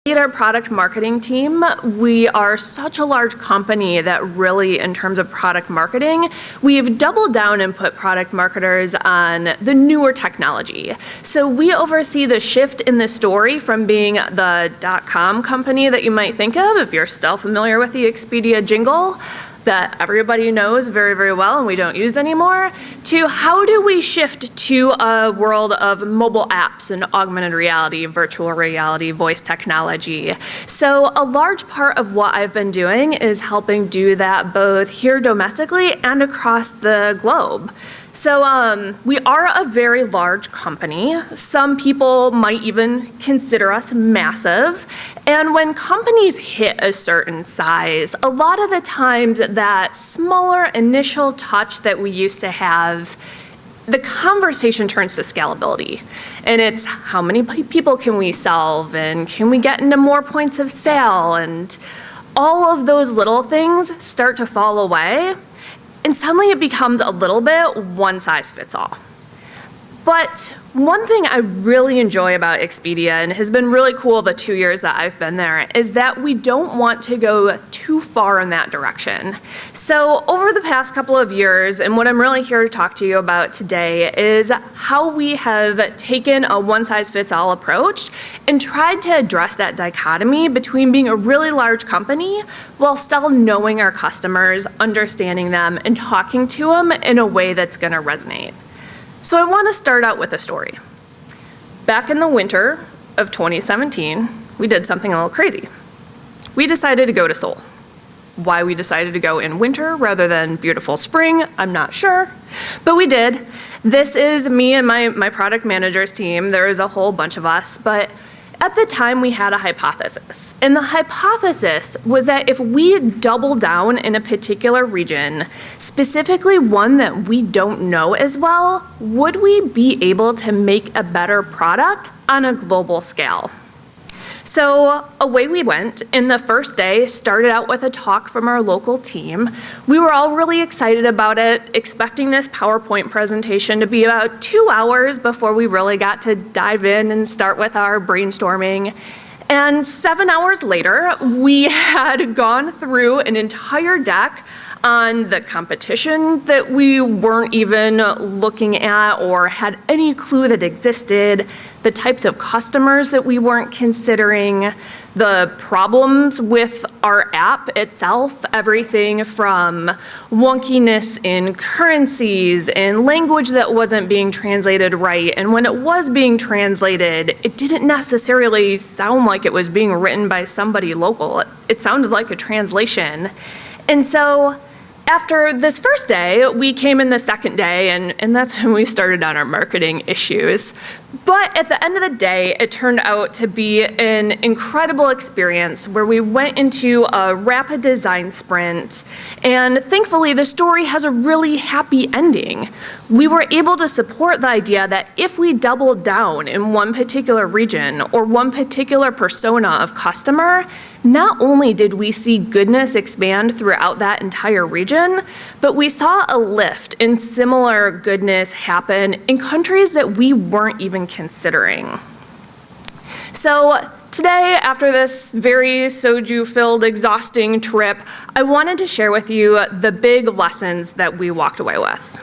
lead our product marketing team. We are such a large company that really, in terms of product marketing, we've doubled down and put product marketers on the newer technology. So we oversee the shift in the story from being the .com company that you might think of, if you're still familiar with the Expedia jingle, that everybody knows very, very well and we don't use anymore, to how do we shift to a world of mobile apps and augmented reality, virtual reality, voice technology. So a large part of what I've been doing is helping do that both here domestically and across the globe. So we are a very large company. Some people might even consider us massive. And when companies hit a certain size, a lot of the times that smaller initial touch that we used to have, the conversation turns to scalability. And it's how many people can we solve, and can we get into more points of sale, and all of those little things start to fall away. And suddenly it becomes a little bit one size fits all. But one thing I really enjoy about Expedia, and has been really cool the 2 years that I've been there, is that we don't want to go too far in that direction. So over the past couple of years, and what I'm really here to talk to you about today, is how we have taken a one-size-fits-all approach and tried to address that dichotomy between being a really large company while still knowing our customers, understanding them, and talking to them in a way that's going to resonate. So I want to start out with a story. Back in the winter of 2017, we did something a little crazy. We decided to go to Seoul. Why we decided to go in winter rather than beautiful spring, I'm not sure, but we did. This is me and my product manager's team. There is a whole bunch of us, but at the time we had a hypothesis. And the hypothesis was that if we double down in a particular region, specifically one that we don't know as well, would we be able to make a better product on a global scale? So away we went, and the first day started out with a talk from our local team. We were all really excited about it, expecting this PowerPoint presentation to be about 2 hours before we really got to dive in and start with our brainstorming. And 7 hours later, we had gone through an entire deck on the competition that we weren't even looking at or had any clue that existed, the types of customers that we weren't considering, the problems with our app itself, everything from wonkiness in currencies and language that wasn't being translated right. And when it was being translated, it didn't necessarily sound like it was being written by somebody local. It sounded like a translation. And so after this first day, we came in the second day, and that's when we started on our marketing issues. But at the end of the day, it turned out to be an incredible experience where we went into a rapid design sprint, and thankfully the story has a really happy ending. We were able to support the idea that if we doubled down in one particular region or one particular persona of customer, not only did we see goodness expand throughout that entire region, but we saw a lift in similar goodness happen in countries that we weren't even considering. So today, after this very soju-filled, exhausting trip, I wanted to share with you the big lessons that we walked away with.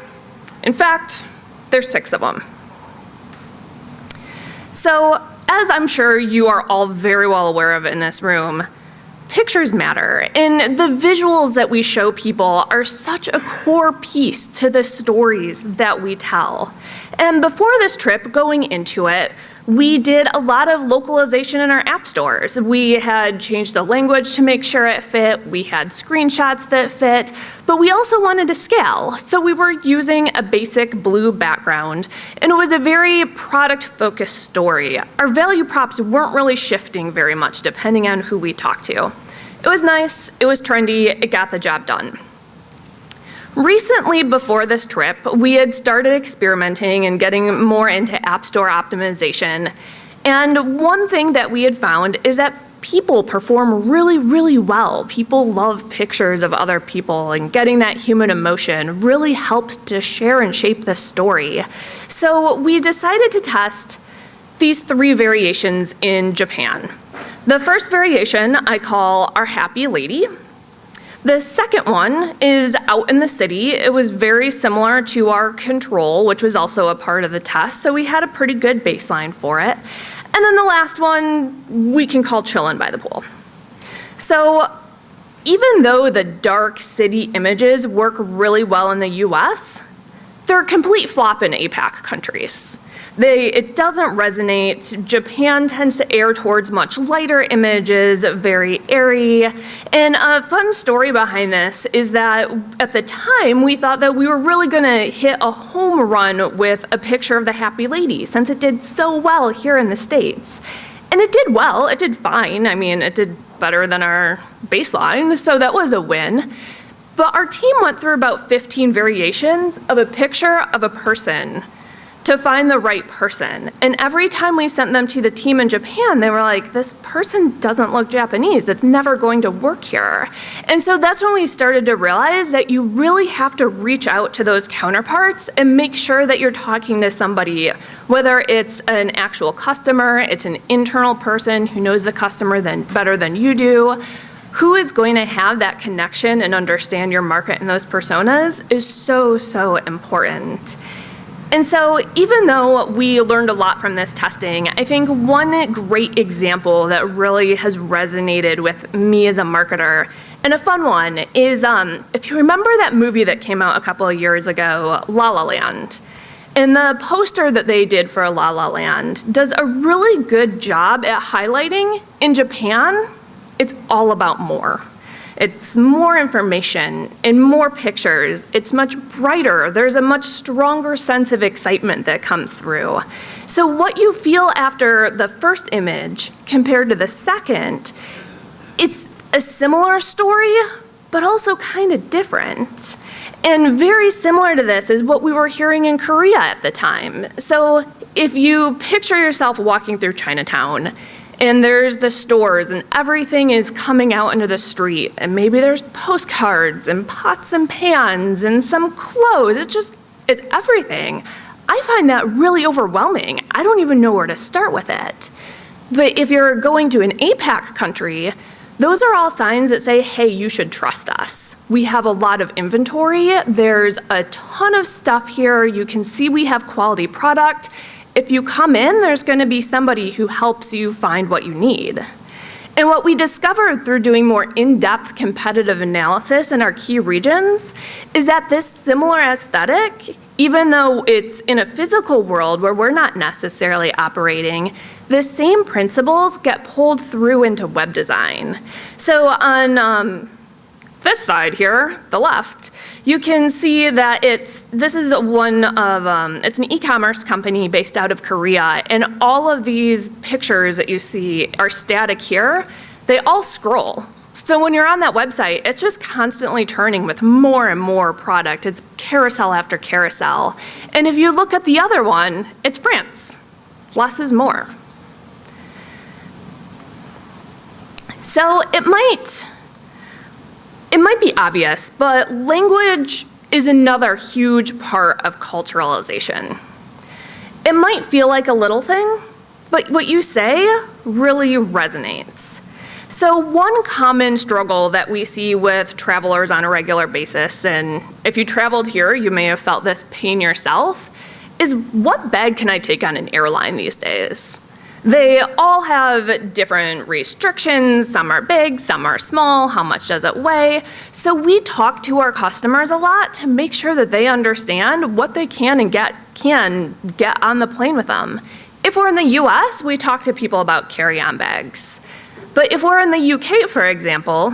In fact, there's 6 of them. So, as I'm sure you are all very well aware of in this room, pictures matter, and the visuals that we show people are such a core piece to the stories that we tell. And before this trip, going into it, we did a lot of localization in our app stores. We had changed the language to make sure it fit, we had screenshots that fit, but we also wanted to scale. So we were using a basic blue background, and it was a very product-focused story. Our value props weren't really shifting very much depending on who we talked to. It was nice, it was trendy, it got the job done. Recently, before this trip, we had started experimenting and getting more into App Store optimization. And one thing that we had found is that people perform really, really well. People love pictures of other people, and getting that human emotion really helps to share and shape the story. So we decided to test these 3 variations in Japan. The first variation I call our happy lady. The second one is out in the city. It was very similar to our control, which was also a part of the test, so we had a pretty good baseline for it. And then the last one we can call chillin' by the pool. So even though the dark city images work really well in the US, they're a complete flop in APAC countries. It doesn't resonate. Japan tends to err towards much lighter images, very airy. And a fun story behind this is that at the time, we thought that we were really gonna hit a home run with a picture of the happy lady, since it did so well here in the States. And it did well, it did fine. I mean, it did better than our baseline, so that was a win. But our team went through about 15 variations of a picture of a person to find the right person. And every time we sent them to the team in Japan, they were like, this person doesn't look Japanese. It's never going to work here. And so that's when we started to realize that you really have to reach out to those counterparts and make sure that you're talking to somebody, whether it's an actual customer, it's an internal person who knows the customer better than you do, who is going to have that connection and understand your market and those personas is so, so important. And so even though we learned a lot from this testing, I think one great example that really has resonated with me as a marketer, and a fun one, is if you remember that movie that came out a couple of years ago, La La Land. And the poster that they did for La La Land does a really good job at highlighting, in Japan, it's all about more. It's more information and more pictures. It's much brighter. There's a much stronger sense of excitement that comes through. So what you feel after the first image compared to the second, it's a similar story, but also kind of different. And very similar to this is what we were hearing in Korea at the time. So if you picture yourself walking through Chinatown, and there's the stores and everything is coming out into the street, and maybe there's postcards and pots and pans and some clothes. It's everything. I find that really overwhelming. I don't even know where to start with it. But if you're going to an APAC country, those are all signs that say, hey, you should trust us. We have a lot of inventory. There's a ton of stuff here. You can see we have quality product. If you come in, there's gonna be somebody who helps you find what you need. And what we discovered through doing more in-depth competitive analysis in our key regions is that this similar aesthetic, even though it's in a physical world where we're not necessarily operating, the same principles get pulled through into web design. So on this side here, the left, you can see that this is it's an e-commerce company based out of Korea, and all of these pictures that you see are static here. They all scroll. So when you're on that website, it's just constantly turning with more and more product. It's carousel after carousel. And if you look at the other one, it's France. Less is more. So it might be obvious, but language is another huge part of culturalization. It might feel like a little thing, but what you say really resonates. So one common struggle that we see with travelers on a regular basis, and if you traveled here, you may have felt this pain yourself, is what bag can I take on an airline these days? They all have different restrictions. Some are big, some are small. How much does it weigh? So we talk to our customers a lot to make sure that they understand what they can get on the plane with them. If we're in the US, we talk to people about carry-on bags. But if we're in the UK, for example,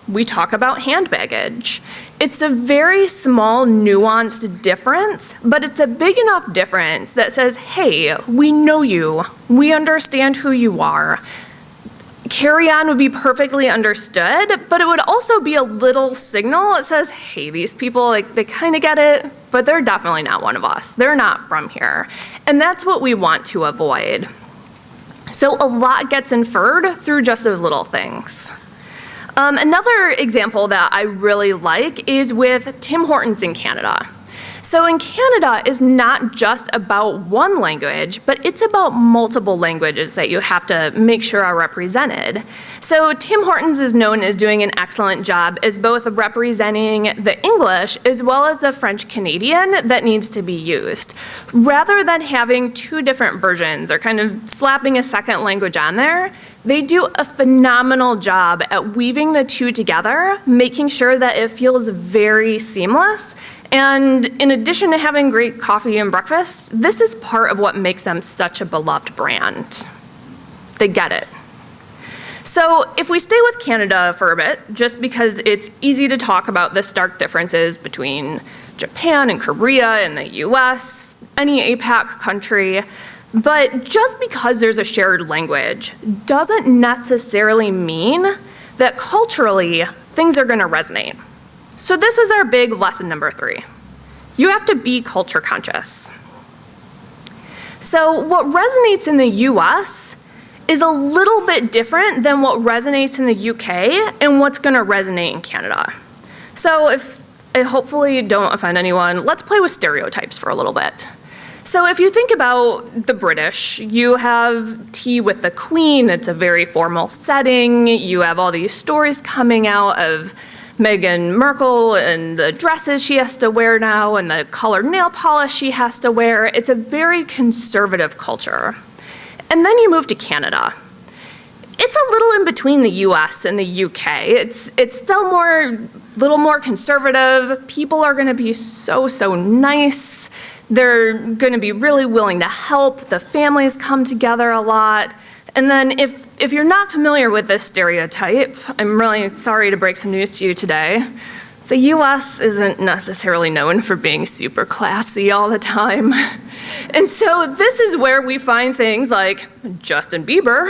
we talk about hand baggage. It's a very small, nuanced difference, but it's a big enough difference that says, hey, we know you, we understand who you are. Carry-on would be perfectly understood, but it would also be a little signal that says, hey, these people, they kind of get it, but they're definitely not one of us. They're not from here. And that's what we want to avoid. So a lot gets inferred through just those little things. Another example that I really like is with Tim Hortons in Canada. So in Canada is not just about one language, but it's about multiple languages that you have to make sure are represented. So Tim Hortons is known as doing an excellent job as both representing the English as well as the French Canadian that needs to be used. Rather than having two different versions or kind of slapping a second language on there, they do a phenomenal job at weaving the two together, making sure that it feels very seamless. And in addition to having great coffee and breakfast, this is part of what makes them such a beloved brand. They get it. So if we stay with Canada for a bit, just because it's easy to talk about the stark differences between Japan and Korea and the US, any APAC country, but just because there's a shared language doesn't necessarily mean that culturally things are gonna resonate. So this is our big lesson number 3. You have to be culture conscious. So what resonates in the US is a little bit different than what resonates in the UK and what's gonna resonate in Canada. So if I hopefully don't offend anyone, let's play with stereotypes for a little bit. So if you think about the British, you have tea with the Queen, it's a very formal setting, you have all these stories coming out of Meghan Markle and the dresses she has to wear now and the colored nail polish she has to wear. It's a very conservative culture. And then you move to Canada. It's a little in between the US and the UK. It's still a little more conservative. People are gonna be so nice. They're gonna be really willing to help. The families come together a lot. And then if you're not familiar with this stereotype, I'm really sorry to break some news to you today. The US isn't necessarily known for being super classy all the time. And so this is where we find things like Justin Bieber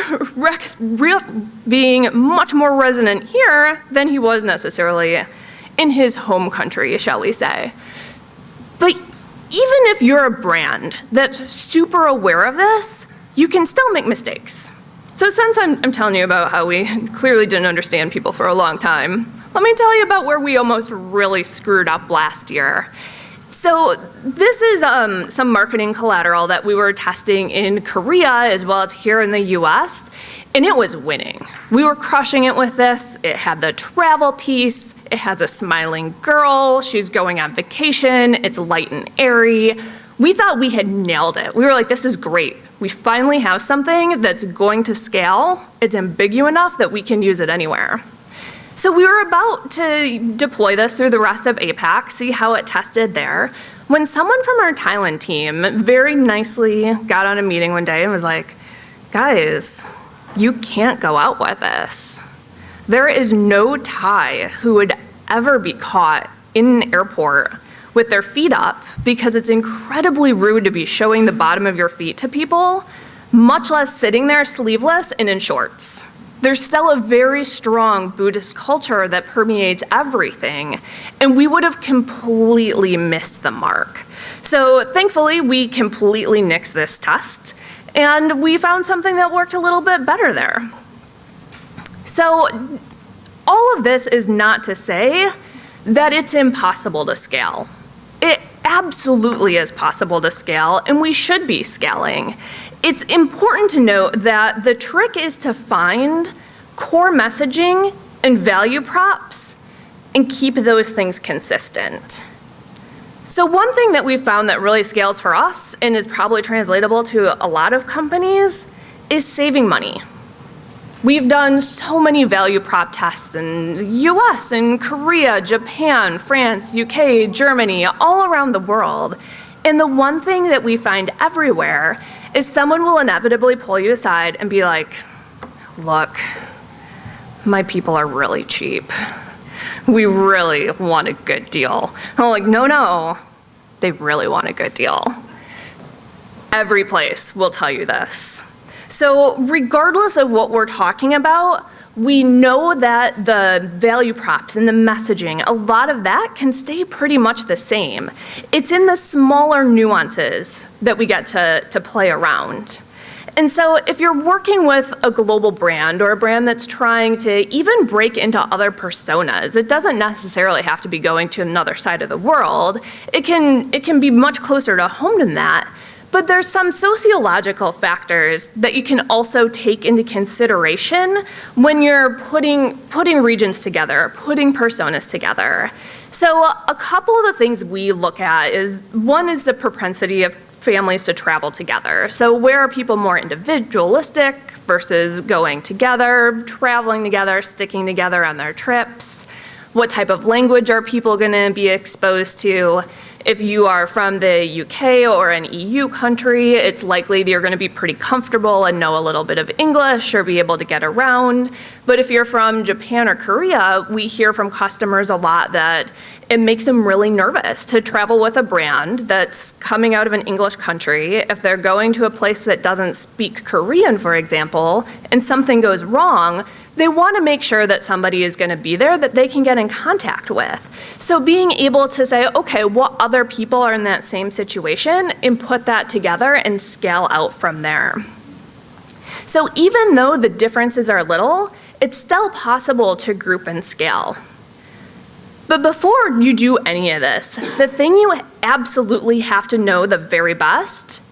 being much more resonant here than he was necessarily in his home country, shall we say. But even if you're a brand that's super aware of this, you can still make mistakes. So since I'm telling you about how we clearly didn't understand people for a long time, let me tell you about where we almost really screwed up last year. So this is some marketing collateral that we were testing in Korea as well as here in the US, and it was winning. We were crushing it with this. It had the travel piece, it has a smiling girl, she's going on vacation, it's light and airy. We thought we had nailed it. We were like, this is great. We finally have something that's going to scale. It's ambiguous enough that we can use it anywhere. So we were about to deploy this through the rest of APAC, see how it tested there, when someone from our Thailand team very nicely got on a meeting one day and was like, guys, you can't go out with this. There is no Thai who would ever be caught in an airport with their feet up because it's incredibly rude to be showing the bottom of your feet to people, much less sitting there sleeveless and in shorts. There's still a very strong Buddhist culture that permeates everything, and we would have completely missed the mark. So thankfully, we completely nixed this test, and we found something that worked a little bit better there. So all of this is not to say that it's impossible to scale. It absolutely is possible to scale, and we should be scaling. It's important to note that the trick is to find core messaging and value props and keep those things consistent. So one thing that we found that really scales for us and is probably translatable to a lot of companies is saving money. We've done so many value prop tests in the US and Korea, Japan, France, UK, Germany, all around the world. And the one thing that we find everywhere is someone will inevitably pull you aside and be like, look, my people are really cheap. We really want a good deal. I'm like, no, they really want a good deal. Every place will tell you this. So regardless of what we're talking about, we know that the value props and the messaging, a lot of that can stay pretty much the same. It's in the smaller nuances that we get to play around. And so if you're working with a global brand or a brand that's trying to even break into other personas, it doesn't necessarily have to be going to another side of the world. It can be much closer to home than that. But there's some sociological factors that you can also take into consideration when you're putting regions together, putting personas together. So a couple of the things we look at is, one is the propensity of families to travel together. So where are people more individualistic versus going together, traveling together, sticking together on their trips? What type of language are people gonna be exposed to? If you are from the UK or an EU country, it's likely that you're gonna be pretty comfortable and know a little bit of English or be able to get around. But if you're from Japan or Korea, we hear from customers a lot that it makes them really nervous to travel with a brand that's coming out of an English country. If they're going to a place that doesn't speak Korean, for example, and something goes wrong, they want to make sure that somebody is going to be there that they can get in contact with. So being able to say, okay, what other people are in that same situation, and put that together and scale out from there. So even though the differences are little, it's still possible to group and scale. But before you do any of this, the thing you absolutely have to know the very best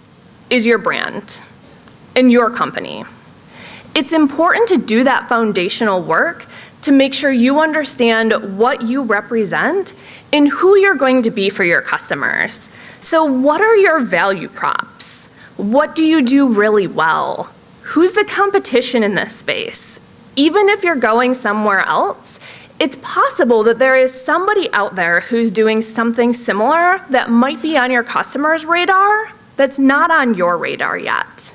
is your brand and your company. It's important to do that foundational work to make sure you understand what you represent and who you're going to be for your customers. So what are your value props? What do you do really well? Who's the competition in this space? Even if you're going somewhere else, it's possible that there is somebody out there who's doing something similar that might be on your customer's radar that's not on your radar yet.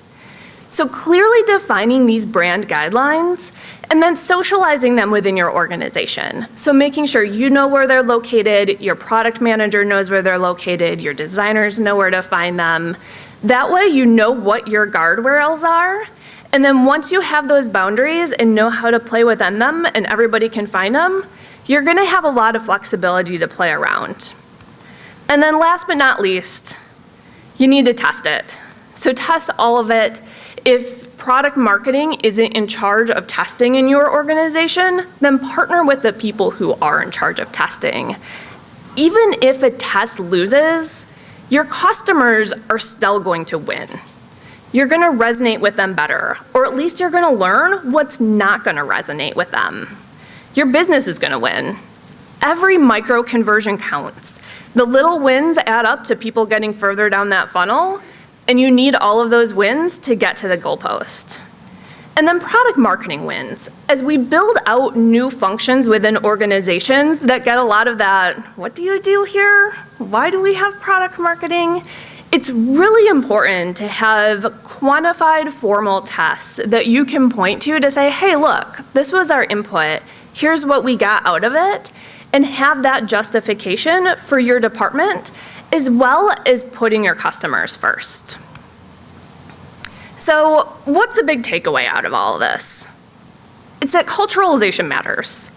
So clearly defining these brand guidelines and then socializing them within your organization. So making sure you know where they're located, your product manager knows where they're located, your designers know where to find them. That way you know what your guardrails are. And then once you have those boundaries and know how to play within them and everybody can find them, you're gonna have a lot of flexibility to play around. And then last but not least, you need to test it. So test all of it. If product marketing isn't in charge of testing in your organization, then partner with the people who are in charge of testing. Even if a test loses, your customers are still going to win. You're gonna resonate with them better, or at least you're gonna learn what's not gonna resonate with them. Your business is gonna win. Every micro conversion counts. The little wins add up to people getting further down that funnel, and you need all of those wins to get to the goalpost. And then product marketing wins. As we build out new functions within organizations that get a lot of that, what do you do here? Why do we have product marketing? It's really important to have quantified formal tests that you can point to say, hey, look, this was our input, here's what we got out of it, and have that justification for your department, as well as putting your customers first. So what's the big takeaway out of all of this? It's that culturalization matters,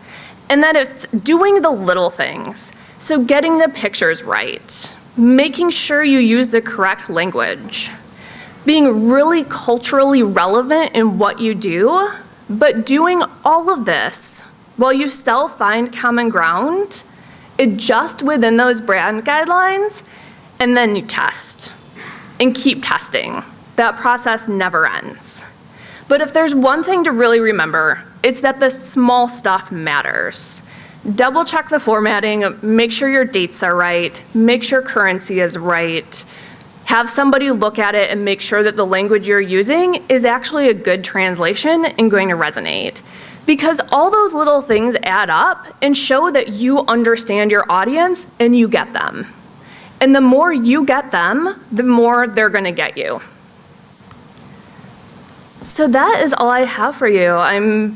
and that it's doing the little things. So getting the pictures right, making sure you use the correct language, being really culturally relevant in what you do, but doing all of this while you still find common ground, adjust within those brand guidelines, and then you test and keep testing. That process never ends. But if there's one thing to really remember, it's that the small stuff matters. Double check the formatting, make sure your dates are right, make sure currency is right, have somebody look at it and make sure that the language you're using is actually a good translation and going to resonate. Because all those little things add up and show that you understand your audience and you get them. And the more you get them, the more they're gonna get you. So that is all I have for you. I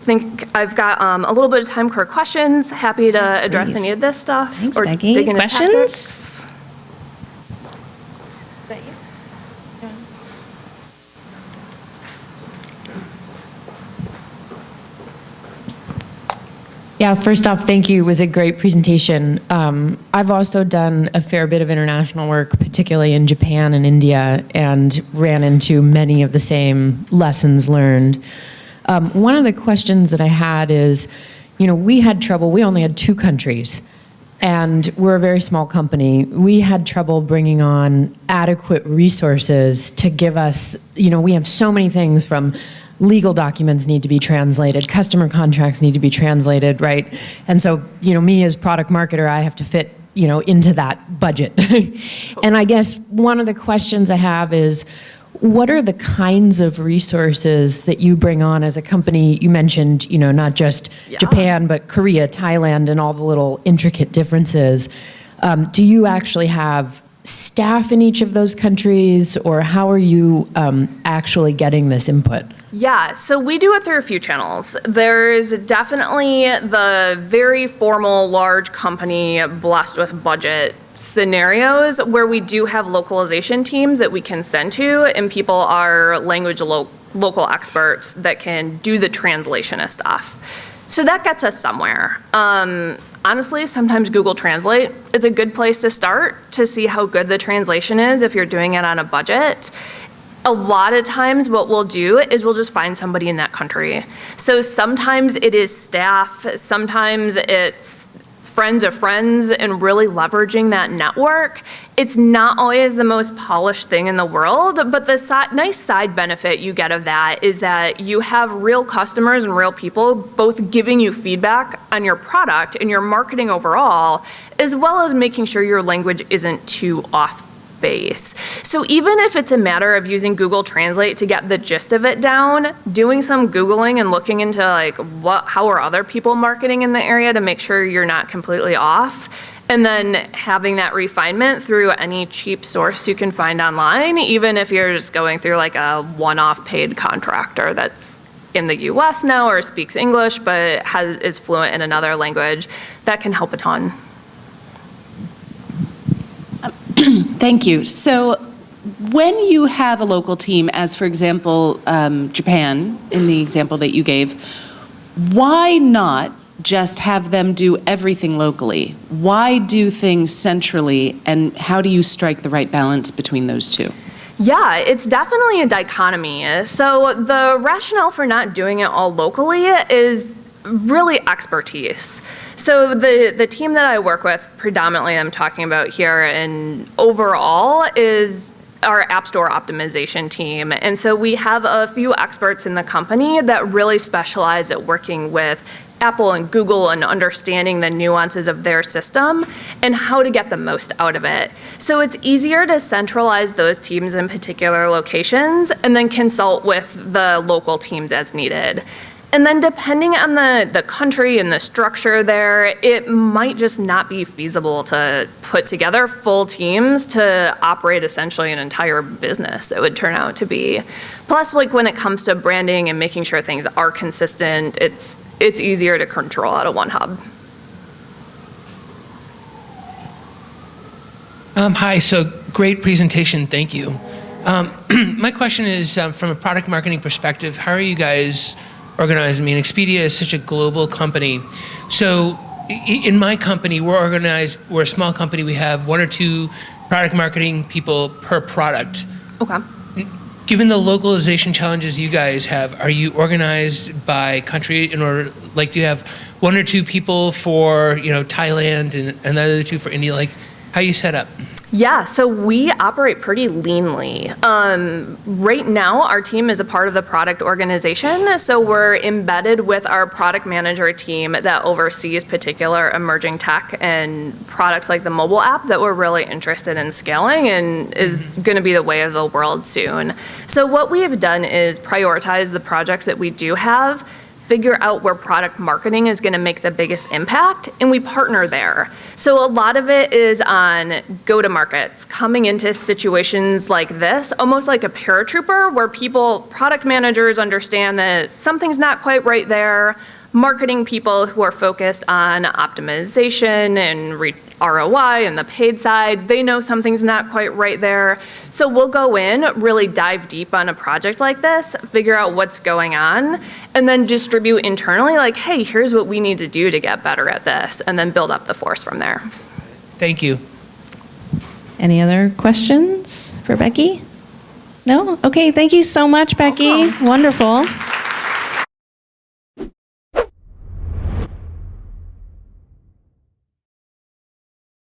think I've got a little bit of time for questions. Happy to address any of this stuff. Thanks, or Becky. dig into Questions? tactics. Is that you? Yeah, first off, thank you. It was a great presentation. I've also done a fair bit of international work, particularly in Japan and India, and ran into many of the same lessons learned. One of the questions that I had is, we had trouble, we only had 2 countries, and we're a very small company. We had trouble bringing on adequate resources to give us, we have so many things from legal documents need to be translated, customer contracts need to be translated, right? And so, me as product marketer, I have to fit, into that budget. And I guess one of the questions I have is, what are the kinds of resources that you bring on as a company? You mentioned, not just Japan, but Korea, Thailand, and all the little intricate differences. Do you actually have staff in each of those countries, or how are you actually getting this input? Yeah, so we do it through a few channels. There's definitely the very formal, large company blessed with budget scenarios where we do have localization teams that we can send to, and people are language local experts that can do the translation of stuff. So that gets us somewhere. Honestly, sometimes Google Translate is a good place to start to see how good the translation is if you're doing it on a budget. A lot of times what we'll do is we'll just find somebody in that country. So sometimes it is staff, sometimes it's friends of friends, and really leveraging that network. It's not always the most polished thing in the world, but the nice side benefit you get of that is that you have real customers and real people both giving you feedback on your product and your marketing overall, as well as making sure your language isn't too off base. So even if it's a matter of using Google Translate to get the gist of it down, doing some Googling and looking into how are other people marketing in the area to make sure you're not completely off, and then having that refinement through any cheap source you can find online, even if you're just going through a one-off paid contractor that's in the US now or speaks English but is fluent in another language, that can help a ton. Thank you. So when you have a local team, as for example, Japan, in the example that you gave, why not just have them do everything locally? Why do things centrally, and how do you strike the right balance between those two? Yeah, it's definitely a dichotomy. So the rationale for not doing it all locally is really expertise. So the team that I work with, predominantly I'm talking about here and overall, is our App Store optimization team. And so we have a few experts in the company that really specialize at working with Apple and Google and understanding the nuances of their system and how to get the most out of it. So it's easier to centralize those teams in particular locations and then consult with the local teams as needed. And then depending on the country and the structure there, it might just not be feasible to put together full teams to operate essentially an entire business, it would turn out to be. Plus, when it comes to branding and making sure things are consistent, it's easier to control out of one hub. Hi, so great presentation, thank you. My question is, from a product marketing perspective, how are you guys organized? I mean, Expedia is such a global company. So in my company, we're organized, we're a small company, we have 1 or 2 product marketing people per product. Okay. Given the localization challenges you guys have, are you organized by country in order, do you have 1 or 2 people for, Thailand and the other 2 for India? How are you set up? Yeah, so we operate pretty leanly. Right now, our team is a part of the product organization, so we're embedded with our product manager team that oversees particular emerging tech and products like the mobile app that we're really interested in scaling and is going to be the way of the world soon. So what we have done is prioritize the projects that we do have, figure out where product marketing is going to make the biggest impact, and we partner there. So a lot of it is on go-to-markets, coming into situations like this, almost like a paratrooper, where product managers understand that something's not quite right there, marketing people who are focused on optimization and ROI and the paid side. They know something's not quite right there. So we'll go in, really dive deep on a project like this, figure out what's going on, and then distribute internally like, hey, here's what we need to do to get better at this, and then build up the force from there. Thank you. Any other questions for Becky? No? Okay, thank you so much, Becky. Welcome. Wonderful.